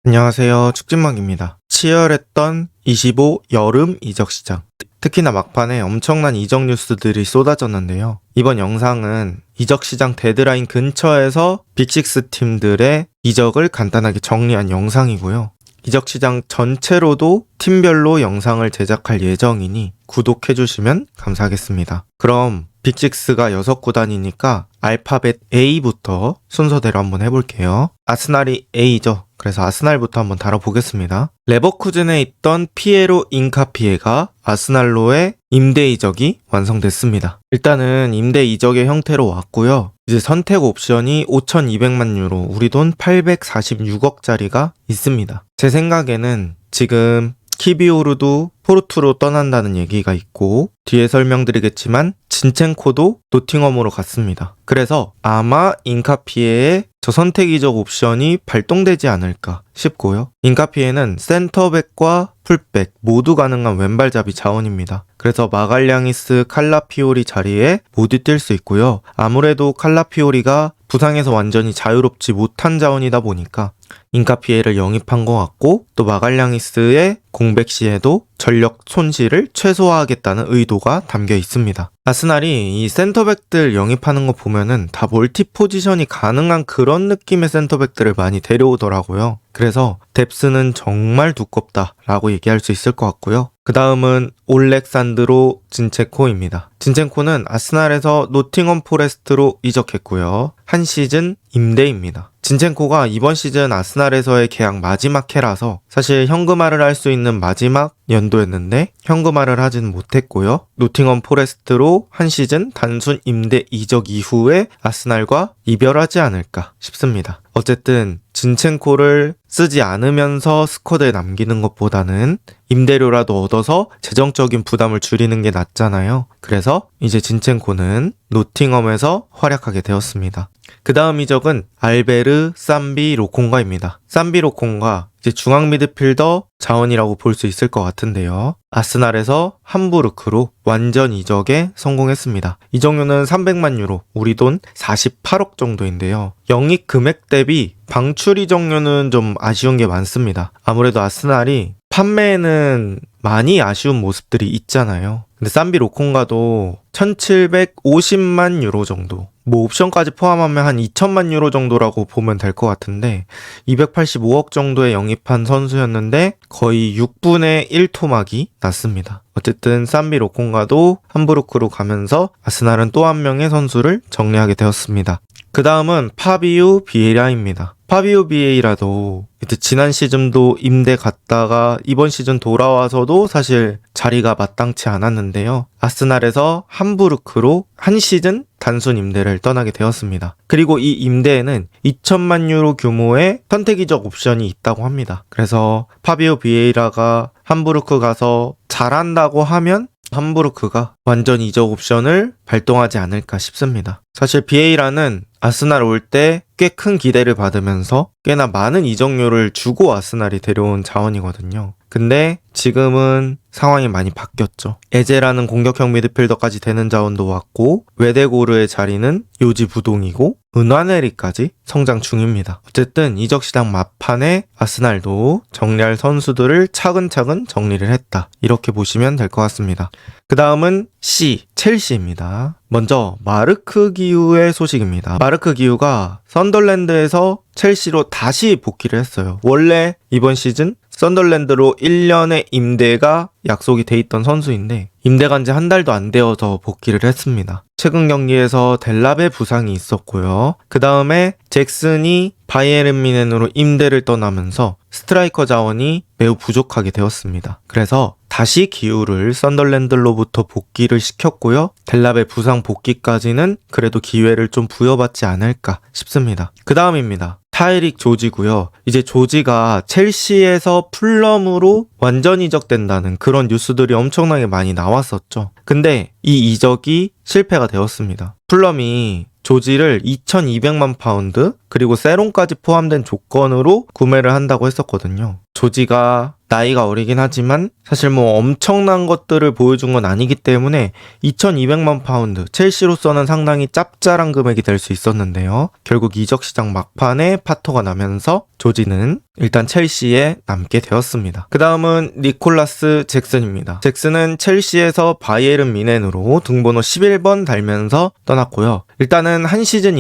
안녕하세요. 축진막입니다. 치열했던 25 여름 이적 시장. 특히나 막판에 엄청난 이적 뉴스들이 쏟아졌는데요. 이번 영상은 이적 시장 데드라인 근처에서 빅식스 팀들의 이적을 간단하게 정리한 영상이고요. 이적 시장 전체로도 팀별로 영상을 제작할 예정이니 구독해주시면 감사하겠습니다. 그럼 빅식스가 6구단이니까 알파벳 A부터 순서대로 한번 해볼게요. 아스날이 A죠. 그래서 아스날부터 한번 다뤄보겠습니다. 레버쿠젠에 있던 피에로 인카피에가 아스날로의 임대 이적이 완성됐습니다. 일단은 임대 이적의 형태로 왔고요. 이제 선택 옵션이 5,200만 유로, 우리 돈 846억짜리가 있습니다. 제 생각에는 지금 키비오르도 포르투로 떠난다는 얘기가 있고, 뒤에 설명드리겠지만 진첸코도 노팅엄으로 갔습니다. 그래서 아마 인카피에의 저 선택 이적 옵션이 발동되지 않을까 싶고요. 인카피에는 센터백과 풀백 모두 가능한 왼발잡이 자원입니다. 그래서 마갈량이스, 칼라피오리 자리에 모두 뛸 수 있고요. 아무래도 칼라피오리가 부상에서 완전히 자유롭지 못한 자원이다 보니까 인카피에를 영입한 것 같고, 또 마갈량이스의 공백 시에도 전력 손실을 최소화하겠다는 의도가 담겨 있습니다. 아스날이 이 센터백들 영입하는 거 보면은 다 멀티 포지션이 가능한 그런 느낌의 센터백들을 많이 데려오더라고요. 그래서 뎁스는 정말 두껍다라고 얘기할 수 있을 것 같고요. 그 다음은 올렉산드로 진체코입니다. 진체코는 아스날에서 노팅엄 포레스트로 이적했고요. 한 시즌 임대입니다. 진첸코가 이번 시즌 아스날에서의 계약 마지막 해라서 사실 현금화를 할 수 있는 마지막 연도였는데 현금화를 하지는 못했고요. 노팅엄 포레스트로 한 시즌 단순 임대 이적 이후에 아스날과 이별하지 않을까 싶습니다. 어쨌든 진첸코를 쓰지 않으면서 스쿼드에 남기는 것보다는 임대료라도 얻어서 재정적인 부담을 줄이는 게 낫잖아요. 그래서 이제 진첸코는 노팅엄에서 활약하게 되었습니다. 그 다음 이적은 알베르 삼비 로콩가입니다. 삼비 로콩가 이제 중앙 미드필더 자원이라고 볼 수 있을 것 같은데요. 아스날에서 함부르크로 완전 이적에 성공했습니다. 이적료는 300만 유로, 우리 돈 48억 정도인데요. 영입 금액 대비 방출 이적료는 좀 아쉬운 게 많습니다. 아무래도 아스날이 판매에는 많이 아쉬운 모습들이 있잖아요. 근데 삼비 로콩가도 1750만 유로 정도, 뭐 옵션까지 포함하면 한 2천만 유로 정도라고 보면 될 것 같은데 285억 정도에 영입한 선수였는데 거의 6분의 1 토막이 났습니다. 어쨌든 삼비 로콩가도 함부르크로 가면서 아스날은 또 한 명의 선수를 정리하게 되었습니다. 그 다음은 파비우 비에이라입니다. 파비우 비에이라도 지난 시즌도 임대 갔다가 이번 시즌 돌아와서도 사실 자리가 마땅치 않았는데요. 아스날에서 함부르크로 한 시즌 단순 임대를 떠나게 되었습니다. 그리고 이 임대에는 2천만 유로 규모의 선택 이적 옵션이 있다고 합니다. 그래서 파비우 비에이라가 함부르크 가서 잘한다고 하면 함부르크가 완전 이적 옵션을 발동하지 않을까 싶습니다. 사실 비에이라는 아스날 올 때 꽤 큰 기대를 받으면서 꽤나 많은 이적료를 주고 아스날이 데려온 자원이거든요. 근데 지금은 상황이 많이 바뀌었죠. 에제라는 공격형 미드필더까지 되는 자원도 왔고, 웨데고르의 자리는 요지부동이고 은와네리까지 성장 중입니다. 어쨌든 이적 시장 막판에 아스날도 정리할 선수들을 차근차근 정리를 했다, 이렇게 보시면 될 것 같습니다. 그 다음은 C, 첼시입니다. 먼저 마르크 기우의 소식입니다. 마르크 기우가 썬덜랜드에서 첼시로 다시 복귀를 했어요. 원래 이번 시즌 썬덜랜드로 1년의 임대가 약속이 돼 있던 선수인데 임대 간 지 한 달도 안 되어서 복귀를 했습니다. 최근 경기에서 델랍의 부상이 있었고요. 그 다음에 잭슨이 바이에른 뮌헨으로 임대를 떠나면서 스트라이커 자원이 매우 부족하게 되었습니다. 그래서 다시 기우를 썬덜랜드로부터 복귀를 시켰고요. 델랍의 부상 복귀까지는 그래도 기회를 좀 부여받지 않을까 싶습니다. 그 다음입니다. 타이릭 조지고요. 이제 조지가 첼시에서 풀럼으로 완전 이적된다는 그런 뉴스들이 엄청나게 많이 나왔었죠. 근데 이 이적이 실패가 되었습니다. 풀럼이 조지를 2,200만 파운드 그리고 세론까지 포함된 조건으로 구매를 한다고 했었거든요. 조지가 나이가 어리긴 하지만 사실 뭐 엄청난 것들을 보여준 건 아니기 때문에 2200만 파운드, 첼시로서는 상당히 짭짤한 금액이 될 수 있었는데요. 결국 이적 시장 막판에 파토가 나면서 조지는 일단 첼시에 남게 되었습니다. 그 다음은 니콜라스 잭슨입니다. 잭슨은 첼시에서 바이에른 뮌헨으로 등번호 11번 달면서 떠났고요. 일단은 한 시즌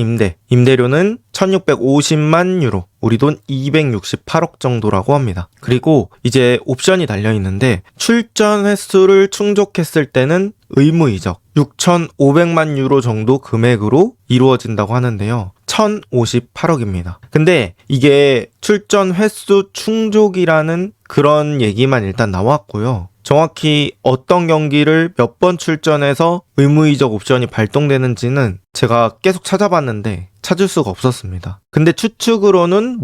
임대료는 1650만 유로, 우리 돈 268억 정도라고 합니다. 그리고 이제 옵션이 달려있는데 출전 횟수를 충족했을 때는 의무 이적 6,500만 유로 정도 금액으로 이루어진다고 하는데요. 1,058억입니다. 근데 이게 출전 횟수 충족이라는 그런 얘기만 일단 나왔고요. 정확히 어떤 경기를 몇 번 출전해서 의무이적 옵션이 발동되는지는 제가 계속 찾아봤는데 찾을 수가 없었습니다. 근데 추측으로는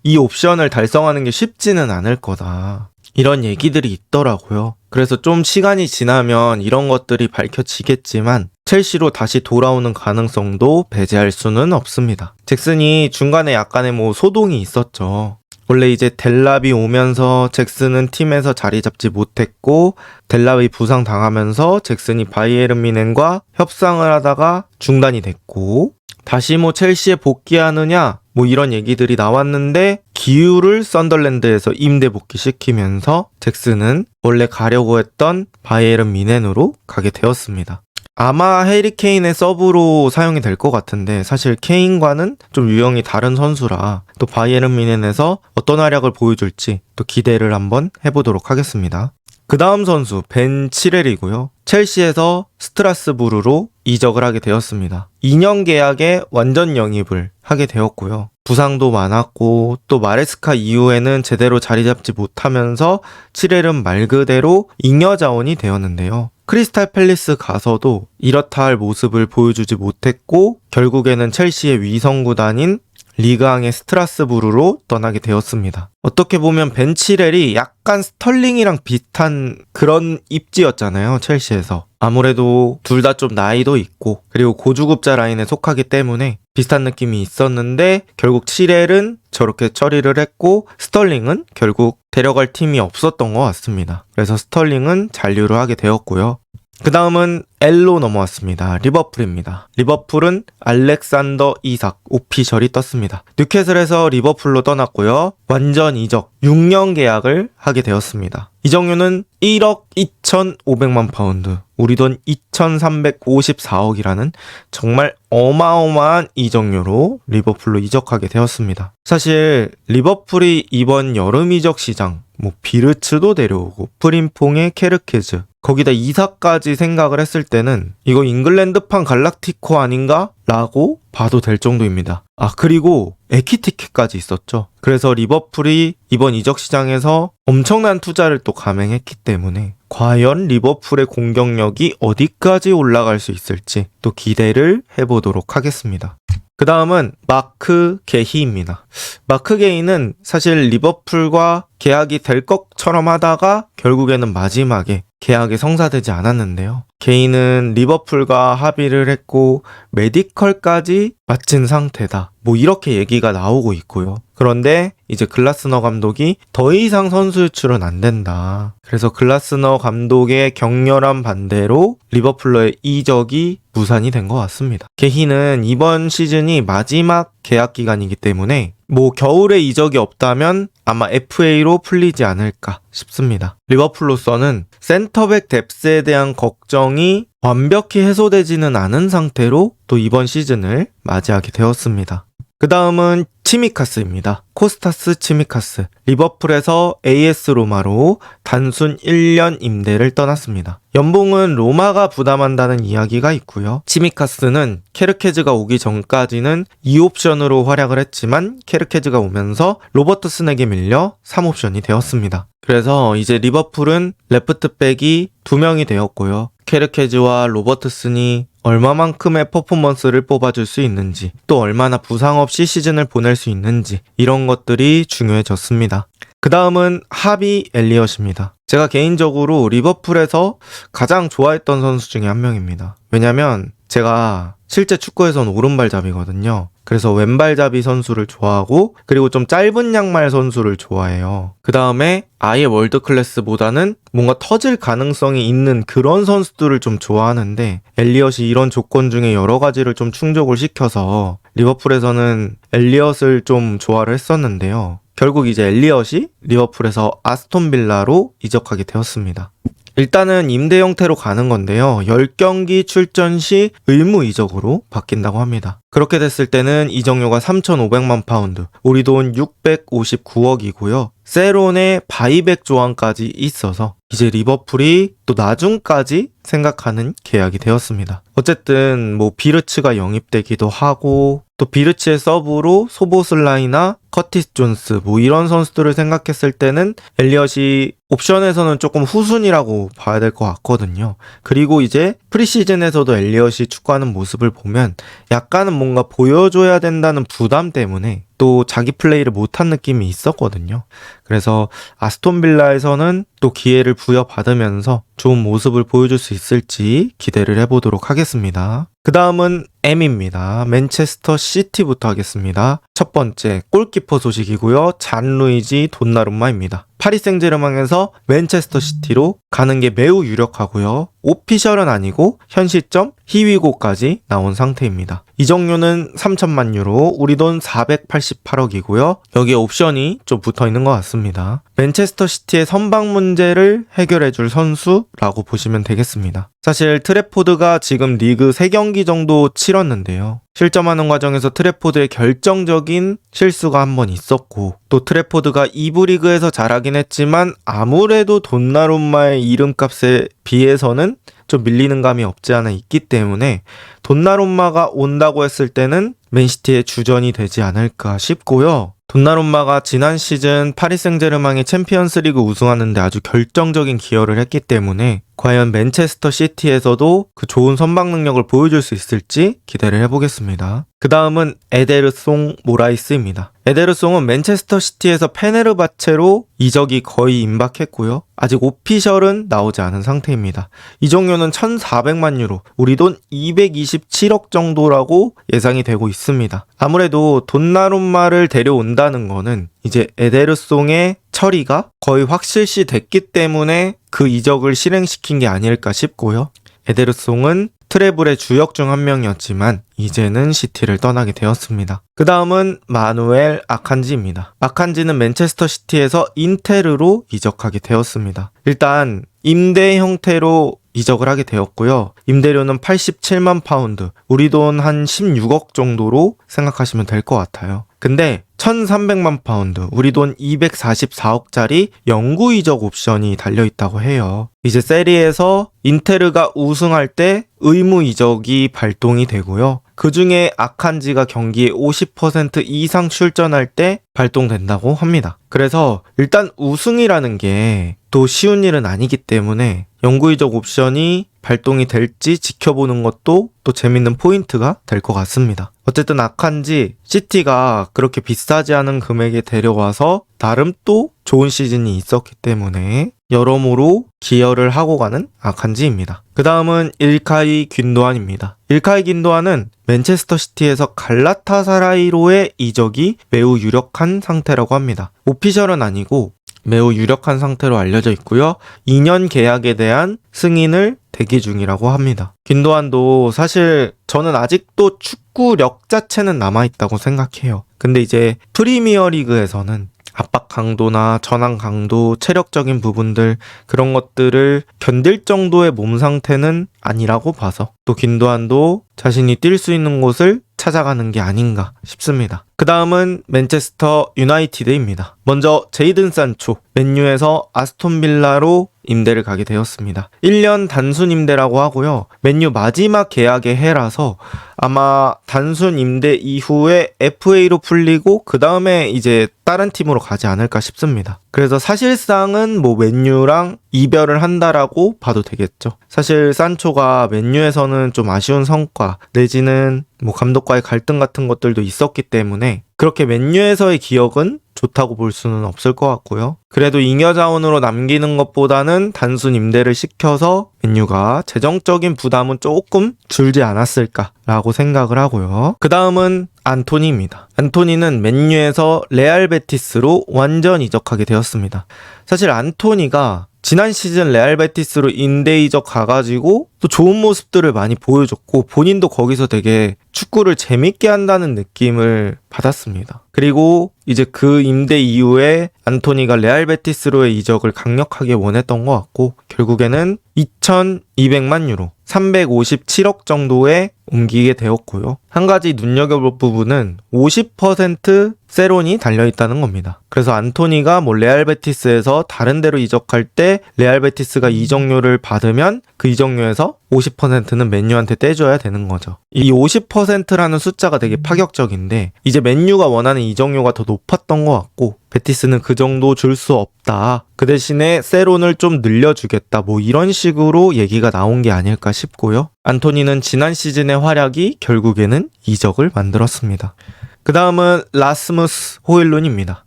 이 옵션을 달성하는 게 쉽지는 않을 거다, 이런 얘기들이 있더라고요. 그래서 좀 시간이 지나면 이런 것들이 밝혀지겠지만 첼시로 다시 돌아오는 가능성도 배제할 수는 없습니다. 잭슨이 중간에 약간의 소동이 있었죠. 원래 이제 델랍이 오면서 잭슨은 팀에서 자리 잡지 못했고, 델랍이 부상당하면서 잭슨이 바이에른 뮌헨과 협상을 하다가 중단이 됐고, 다시 첼시에 복귀하느냐 이런 얘기들이 나왔는데 기우를 썬덜랜드에서 임대 복귀시키면서 잭슨은 원래 가려고 했던 바이에른 뮌헨으로 가게 되었습니다. 아마 해리 케인의 서브로 사용이 될 것 같은데 사실 케인과는 좀 유형이 다른 선수라 또 바이에른 뮌헨에서 어떤 활약을 보여줄지 또 기대를 한번 해보도록 하겠습니다. 그 다음 선수 벤 치렐이고요. 첼시에서 스트라스부르로 이적을 하게 되었습니다. 2년 계약에 완전 영입을 하게 되었고요. 부상도 많았고 또 마레스카 이후에는 제대로 자리 잡지 못하면서 치렐은 말 그대로 잉여 자원이 되었는데요. 크리스탈 팰리스 가서도 이렇다 할 모습을 보여주지 못했고 결국에는 첼시의 위성구단인 리그앙의 스트라스부르로 떠나게 되었습니다. 어떻게 보면 벤 치렐이 약간 스털링이랑 비슷한 그런 입지였잖아요, 첼시에서. 아무래도 둘 다 좀 나이도 있고 그리고 고주급자 라인에 속하기 때문에 비슷한 느낌이 있었는데 결국 치렐은 저렇게 처리를 했고 스털링은 결국 데려갈 팀이 없었던 것 같습니다. 그래서 스털링은 잔류를 하게 되었고요. 그 다음은 L로 넘어왔습니다. 리버풀입니다. 리버풀은 알렉산더 이삭 오피셜이 떴습니다. 뉴캐슬에서 리버풀로 떠났고요. 완전 이적 6년 계약을 하게 되었습니다. 이적료는 1억 2,500만 파운드, 우리 돈 2,354억이라는 정말 어마어마한 이적료로 리버풀로 이적하게 되었습니다. 사실 리버풀이 이번 여름 이적 시장 비르츠도 내려오고 프림퐁의 케르케즈 거기다 이사까지 생각을 했을 때는 이거 잉글랜드판 갈락티코 아닌가? 라고 봐도 될 정도입니다. 그리고 에키티켓까지 있었죠. 그래서 리버풀이 이번 이적 시장에서 엄청난 투자를 또 감행했기 때문에 과연 리버풀의 공격력이 어디까지 올라갈 수 있을지 또 기대를 해보도록 하겠습니다. 그 다음은 마크 게히입니다. 마크 게히는 사실 리버풀과 계약이 될 것처럼 하다가 결국에는 마지막에 계약이 성사되지 않았는데요. 게히는 리버풀과 합의를 했고 메디컬까지 마친 상태다. 이렇게 얘기가 나오고 있고요. 그런데 이제 글라스너 감독이 더 이상 선수 유출은 안 된다. 그래서 글라스너 감독의 격렬한 반대로 리버풀로의 이적이 무산이 된 것 같습니다. 게히는 이번 시즌이 마지막 계약 기간이기 때문에 겨울에 이적이 없다면 아마 FA로 풀리지 않을까 싶습니다. 리버풀로서는 센터백 뎁스에 대한 걱정이 완벽히 해소되지는 않은 상태로 또 이번 시즌을 맞이하게 되었습니다. 그 다음은 치미카스입니다. 코스타스 치미카스. 리버풀에서 AS 로마로 단순 1년 임대를 떠났습니다. 연봉은 로마가 부담한다는 이야기가 있고요. 치미카스는 케르케즈가 오기 전까지는 2옵션으로 활약을 했지만 케르케즈가 오면서 로버트슨에게 밀려 3옵션이 되었습니다. 그래서 이제 리버풀은 레프트백이 2명이 되었고요. 케르케즈와 로버트슨이 얼마만큼의 퍼포먼스를 뽑아줄 수 있는지 또 얼마나 부상 없이 시즌을 보낼 수 있는지 이런 것들이 중요해졌습니다. 그 다음은 하비 엘리엇입니다. 제가 개인적으로 리버풀에서 가장 좋아했던 선수 중에 한 명입니다. 왜냐면 제가 실제 축구에서는 오른발잡이거든요. 그래서 왼발잡이 선수를 좋아하고 그리고 좀 짧은 양말 선수를 좋아해요. 그 다음에 아예 월드클래스보다는 뭔가 터질 가능성이 있는 그런 선수들을 좀 좋아하는데 엘리엇이 이런 조건 중에 여러 가지를 좀 충족을 시켜서 리버풀에서는 엘리엇을 좀 좋아를 했었는데요. 결국 이제 엘리엇이 리버풀에서 아스톤 빌라로 이적하게 되었습니다. 일단은 임대 형태로 가는 건데요. 10경기 출전 시 의무 이적으로 바뀐다고 합니다. 그렇게 됐을 때는 이적료가 3,500만 파운드, 우리 돈 659억이고요. 세론의 바이백 조항까지 있어서 이제 리버풀이 또 나중까지 생각하는 계약이 되었습니다. 어쨌든 뭐 비르츠가 영입되기도 하고 또 비르츠의 서브로 소보슬라이나 커티스 존스 뭐 이런 선수들을 생각했을 때는 엘리엇이 옵션에서는 조금 후순위라고 봐야 될 것 같거든요. 그리고 이제 프리시즌에서도 엘리엇이 축구하는 모습을 보면 약간은 뭔가 보여줘야 된다는 부담 때문에 또 자기 플레이를 못한 느낌이 있었거든요. 그래서 아스톤 빌라에서는 또 기회를 부여받으면서 좋은 모습을 보여줄 수 있을지 기대를 해보도록 하겠습니다. 그 다음은 M입니다. 맨체스터 시티부터 하겠습니다. 첫 번째 골키퍼 소식이고요. 잔루이지 돈나룸마입니다. 파리 생제르맹에서 맨체스터 시티로 가는 게 매우 유력하고요. 오피셜은 아니고 현 시점 희위고까지 나온 상태입니다. 이적료는 3천만 유로, 우리 돈 488억이고요. 여기에 옵션이 좀 붙어 있는 것 같습니다. 맨체스터 시티의 선방 문제를 해결해줄 선수라고 보시면 되겠습니다. 사실 트래포드가 지금 리그 3경기 정도 치렀는데요. 실점하는 과정에서 트래포드의 결정적인 실수가 한 번 있었고 또 트래포드가 2부 리그에서 잘하긴 했지만 아무래도 돈나룸마의 이름값에 비해서는 좀 밀리는 감이 없지 않아 있기 때문에 돈나룸마가 온다고 했을 때는 맨시티의 주전이 되지 않을까 싶고요. 돈나룸마가 지난 시즌 파리 생제르맹이 챔피언스리그 우승하는데 아주 결정적인 기여를 했기 때문에 과연 맨체스터 시티에서도 그 좋은 선방 능력을 보여줄 수 있을지 기대를 해보겠습니다. 그 다음은 에데르송 모라이스입니다. 에데르송은 맨체스터 시티에서 페네르바체로 이적이 거의 임박했고요. 아직 오피셜은 나오지 않은 상태입니다. 이적료는 1,400만 유로, 우리 돈 227억 정도라고 예상이 되고 있습니다. 아무래도 돈나룸마를 데려온다는 거는 이제 에데르송의 처리가 거의 확실시 됐기 때문에 그 이적을 실행시킨 게 아닐까 싶고요. 에데르송은 트래블의 주역 중 한 명이었지만 이제는 시티를 떠나게 되었습니다. 그 다음은 마누엘 아칸지입니다. 아칸지는 맨체스터 시티에서 인테르로 이적하게 되었습니다. 일단 임대 형태로 이적을 하게 되었고요. 임대료는 87만 파운드, 우리 돈 한 16억 정도로 생각하시면 될 것 같아요. 근데 1,300만 파운드, 우리 돈 244억짜리 영구 이적 옵션이 달려있다고 해요. 이제 세리에서 인테르가 우승할 때 의무 이적이 발동이 되고요. 그 중에 아칸지가 경기에 50% 이상 출전할 때 발동된다고 합니다. 그래서 일단 우승이라는 게 또 쉬운 일은 아니기 때문에 영구 이적 옵션이 발동이 될지 지켜보는 것도 또 재밌는 포인트가 될 것 같습니다. 어쨌든 아칸지 시티가 그렇게 비싸지 않은 금액에 데려와서 나름 또 좋은 시즌이 있었기 때문에 여러모로 기여를 하고 가는 아칸지입니다. 그 다음은 일카이 균도안입니다. 일카이 균도안은 맨체스터 시티에서 갈라타사라이로의 이적이 매우 유력한 상태라고 합니다. 오피셜은 아니고 매우 유력한 상태로 알려져 있고요. 2년 계약에 대한 승인을 대기 중이라고 합니다. 균도안도 사실 저는 아직도 축구력 자체는 남아있다고 생각해요. 근데 이제 프리미어 리그에서는 압박 강도나 전환 강도, 체력적인 부분들 그런 것들을 견딜 정도의 몸 상태는 아니라고 봐서 또 균도안도 자신이 뛸 수 있는 곳을 찾아가는 게 아닌가 싶습니다. 그 다음은 맨체스터 유나이티드입니다. 먼저 제이든 산초, 맨유에서 아스톤 빌라로 임대를 가게 되었습니다. 1년 단순 임대라고 하고요. 맨유 마지막 계약의 해라서 아마 단순 임대 이후에 FA로 풀리고 그 다음에 이제 다른 팀으로 가지 않을까 싶습니다. 그래서 사실상은 뭐 맨유랑 이별을 한다라고 봐도 되겠죠. 사실 산초가 맨유에서는 좀 아쉬운 성과 내지는 뭐 감독과의 갈등 같은 것들도 있었기 때문에 그렇게 맨유에서의 기억은 좀 좋다고 볼 수는 없을 것 같고요. 그래도 잉여 자원으로 남기는 것보다는 단순 임대를 시켜서 맨유가 재정적인 부담은 조금 줄지 않았을까라고 생각을 하고요. 그 다음은 안토니입니다. 안토니는 맨유에서 레알 베티스로 완전 이적하게 되었습니다. 사실 안토니가 지난 시즌 레알 베티스로 임대 이적 가가지고 또 좋은 모습들을 많이 보여줬고 본인도 거기서 되게 축구를 재밌게 한다는 느낌을 받았습니다. 그리고 이제 그 임대 이후에 안토니가 레알 베티스로의 이적을 강력하게 원했던 것 같고 결국에는 2,200만 유로 357억 정도에 옮기게 되었고요. 한 가지 눈여겨볼 부분은 50% 세론이 달려있다는 겁니다. 그래서 안토니가 레알 베티스에서 다른 데로 이적할 때 레알 베티스가 이적료를 받으면 그 이적료에서 50%는 맨유한테 떼줘야 되는 거죠. 이 50%라는 숫자가 되게 파격적인데 이제 맨유가 원하는 이적료가 더 높았던 것 같고 베티스는 그 정도 줄 수 없다. 그 대신에 세론을 좀 늘려주겠다. 이런 식으로 얘기가 나온 게 아닐까 싶고요. 안토니는 지난 시즌의 활약이 결국에는 이적을 만들었습니다. 그 다음은 라스무스 호일룬입니다.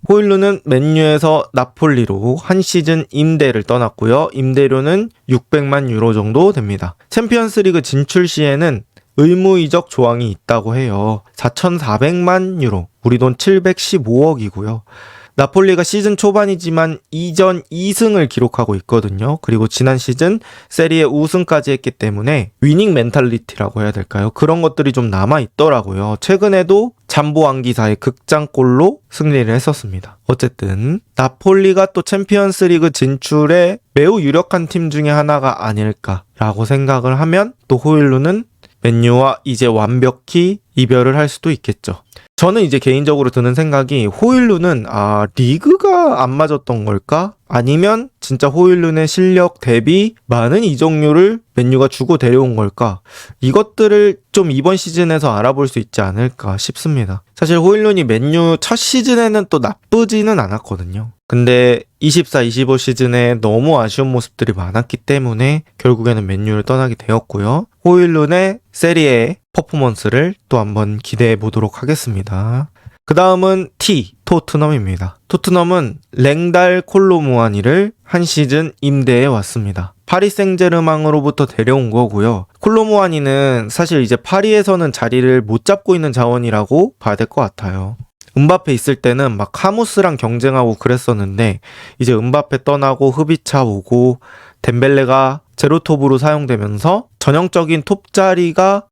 호일룬은 맨유에서 나폴리로 한 시즌 임대를 떠났고요. 임대료는 600만 유로 정도 됩니다. 챔피언스리그 진출 시에는 의무 이적 조항이 있다고 해요. 4,400만 유로, 우리 돈 715억이고요. 나폴리가 시즌 초반이지만 이전 2승을 기록하고 있거든요. 그리고 지난 시즌 세리에 우승까지 했기 때문에 위닝 멘탈리티라고 해야 될까요? 그런 것들이 좀 남아있더라고요. 최근에도 잠보 안기사의 극장골로 승리를 했었습니다. 어쨌든 나폴리가 또 챔피언스리그 진출에 매우 유력한 팀 중에 하나가 아닐까라고 생각을 하면 또 호일루는 맨유와 이제 완벽히 이별을 할 수도 있겠죠. 저는 이제 개인적으로 드는 생각이 호일룬은 리그가 안 맞았던 걸까? 아니면 진짜 호일룬의 실력 대비 많은 이적료를 맨유가 주고 데려온 걸까? 이것들을 좀 이번 시즌에서 알아볼 수 있지 않을까 싶습니다. 사실 호일룬이 맨유 첫 시즌에는 또 나쁘지는 않았거든요. 근데 24-25 시즌에 너무 아쉬운 모습들이 많았기 때문에 결국에는 맨유를 떠나게 되었고요. 호일룬의 세리에 퍼포먼스를 또 한번 기대해 보도록 하겠습니다. 그 다음은 토트넘입니다. 토트넘은 랭달 콜로무아니를 한 시즌 임대해 왔습니다. 파리 생제르맹으로부터 데려온 거고요. 콜로무아니는 사실 이제 파리에서는 자리를 못 잡고 있는 자원이라고 봐야 될 것 같아요. 음바페 있을 때는 막 카무스랑 경쟁하고 그랬었는데 이제 음바페 떠나고 흐비차 오고 덴벨레가 제로톱으로 사용되면서 전형적인 톱 자리가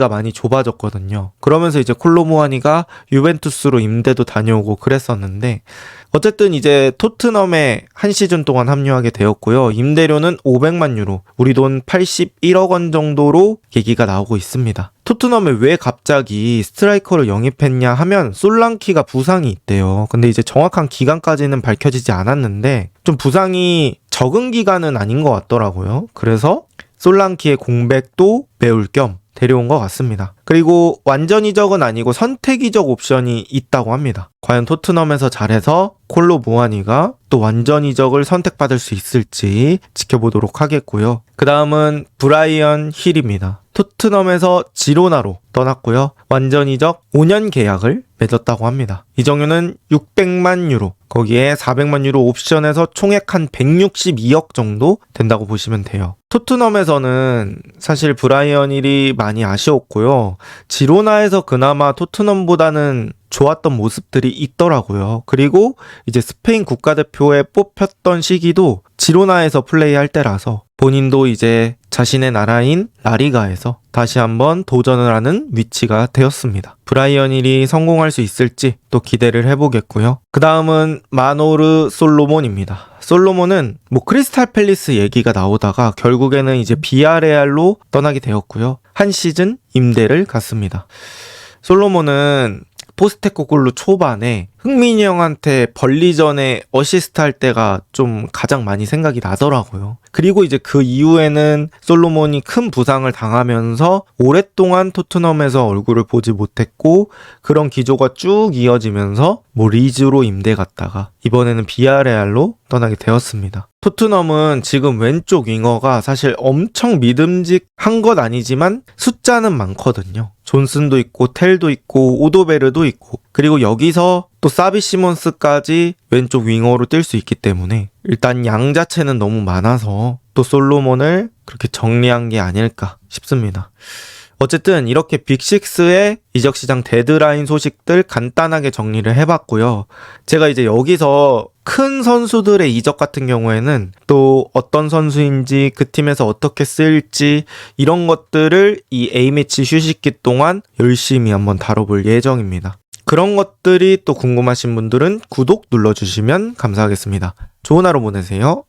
많이 좁아졌거든요. 그러면서 이제 콜로무아니가 유벤투스로 임대도 다녀오고 그랬었는데 어쨌든 이제 토트넘에 한 시즌 동안 합류하게 되었고요. 임대료는 500만 유로, 우리 돈 81억 원 정도로 얘기가 나오고 있습니다. 토트넘에 왜 갑자기 스트라이커를 영입했냐 하면 솔랑키가 부상이 있대요. 근데 이제 정확한 기간까지는 밝혀지지 않았는데 좀 부상이 적은 기간은 아닌 것 같더라고요. 그래서 솔랑키의 공백도 메울 겸 데려온 것 같습니다. 그리고 완전 이적은 아니고 선택 이적 옵션이 있다고 합니다. 과연 토트넘에서 잘해서 콜로무아니가 또 완전 이적을 선택받을 수 있을지 지켜보도록 하겠고요. 그 다음은 브라이언 힐입니다. 토트넘에서 지로나로 떠났고요. 완전 이적 5년 계약을 맺었다고 합니다. 이적료는 600만 유로, 거기에 400만 유로 옵션에서 총액 한 162억 정도 된다고 보시면 돼요. 토트넘에서는 사실 브라이언 힐이 많이 아쉬웠고요. 지로나에서 그나마 토트넘보다는 좋았던 모습들이 있더라고요. 그리고 이제 스페인 국가대표에 뽑혔던 시기도 지로나에서 플레이할 때라서 본인도 이제 자신의 나라인 라리가에서 다시 한번 도전을 하는 위치가 되었습니다. 브라이언 힐이 성공할 수 있을지 또 기대를 해보겠고요. 그 다음은 마노르 솔로몬입니다. 솔로몬은 크리스탈 팰리스 얘기가 나오다가 결국에는 이제 비아레알로 떠나게 되었고요. 한 시즌 임대를 갔습니다. 솔로몬은 포스테코글루 초반에 흥민이 형한테 벌리전에 어시스트 할 때가 좀 가장 많이 생각이 나더라고요. 그리고 이제 그 이후에는 솔로몬이 큰 부상을 당하면서 오랫동안 토트넘에서 얼굴을 보지 못했고 그런 기조가 쭉 이어지면서 리즈로 임대 갔다가 이번에는 비아레알로 떠나게 되었습니다. 토트넘은 지금 왼쪽 윙어가 사실 엄청 믿음직한 것 아니지만 숫자는 많거든요. 존슨도 있고 텔도 있고 오도베르도 있고 그리고 여기서 또 사비 시몬스까지 왼쪽 윙어로 뛸 수 있기 때문에 일단 양 자체는 너무 많아서 또 솔로몬을 그렇게 정리한 게 아닐까 싶습니다. 어쨌든 이렇게 빅6의 이적시장 데드라인 소식들 간단하게 정리를 해봤고요. 제가 이제 여기서 큰 선수들의 이적 같은 경우에는 또 어떤 선수인지 그 팀에서 어떻게 쓸지 이런 것들을 이 A매치 휴식기 동안 열심히 한번 다뤄볼 예정입니다. 그런 것들이 또 궁금하신 분들은 구독 눌러주시면 감사하겠습니다. 좋은 하루 보내세요.